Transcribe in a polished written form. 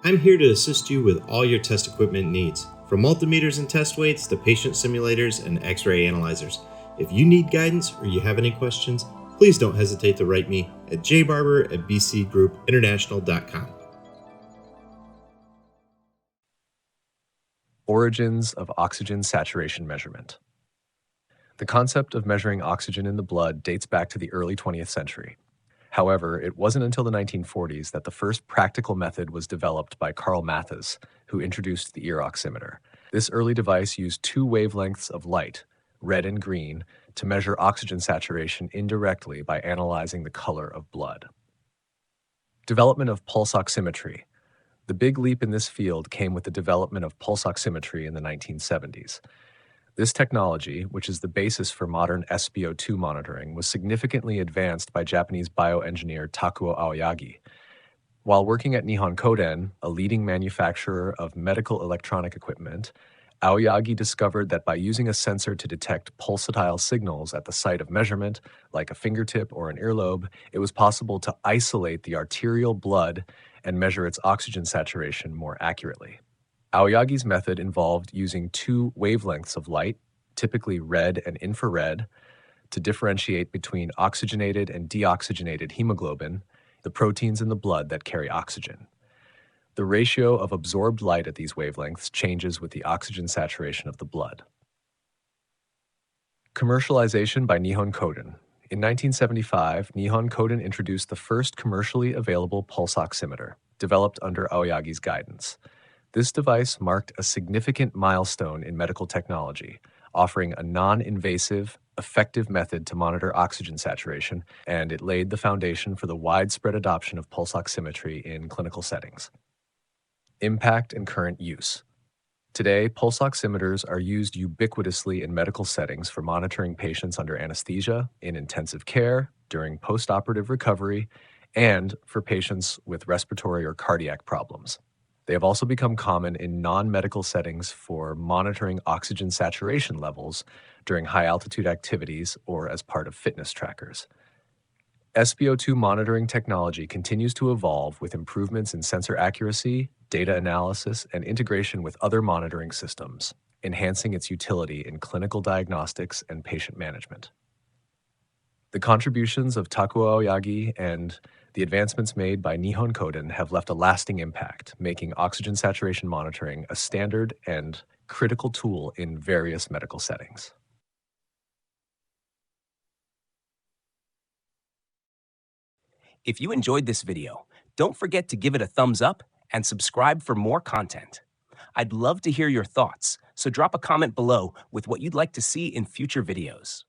I'm here to assist you with all your test equipment needs, from multimeters and test weights to patient simulators and X-ray analyzers. If you need guidance or you have any questions, please don't hesitate to write me at jbarber@bcgroupinternational.com. Origins of oxygen saturation measurement. The concept of measuring oxygen in the blood dates back to the early 20th century. However, it wasn't until the 1940s that the first practical method was developed by Karl Matthes, who introduced the ear oximeter. This early device used two wavelengths of light, red and green, to measure oxygen saturation indirectly by analyzing the color of blood. Development of pulse oximetry. The big leap in this field came with the development of pulse oximetry in the 1970s. This technology, which is the basis for modern SPO2 monitoring, was significantly advanced by Japanese bioengineer Takuo Aoyagi. While working at Nihon Kohden, a leading manufacturer of medical electronic equipment, Aoyagi discovered that by using a sensor to detect pulsatile signals at the site of measurement, like a fingertip or an earlobe, it was possible to isolate the arterial blood and measure its oxygen saturation more accurately. Aoyagi's method involved using two wavelengths of light, typically red and infrared, to differentiate between oxygenated and deoxygenated hemoglobin, the proteins in the blood that carry oxygen. The ratio of absorbed light at these wavelengths changes with the oxygen saturation of the blood. Commercialization by Nihon Kohden. In 1975, Nihon Kohden introduced the first commercially available pulse oximeter, developed under Aoyagi's guidance. This device marked a significant milestone in medical technology, offering a non-invasive, effective method to monitor oxygen saturation, and it laid the foundation for the widespread adoption of pulse oximetry in clinical settings. Impact and current use. Today, pulse oximeters are used ubiquitously in medical settings for monitoring patients under anesthesia, in intensive care, during post-operative recovery, and for patients with respiratory or cardiac problems. They have also become common in non-medical settings for monitoring oxygen saturation levels during high-altitude activities or as part of fitness trackers. SPO2 monitoring technology continues to evolve with improvements in sensor accuracy, data analysis, and integration with other monitoring systems, enhancing its utility in clinical diagnostics and patient management. The contributions of Takuo Aoyagi and the advancements made by Nihon Kohden have left a lasting impact, making oxygen saturation monitoring a standard and critical tool in various medical settings. If you enjoyed this video, don't forget to give it a thumbs up and subscribe for more content. I'd love to hear your thoughts, so drop a comment below with what you'd like to see in future videos.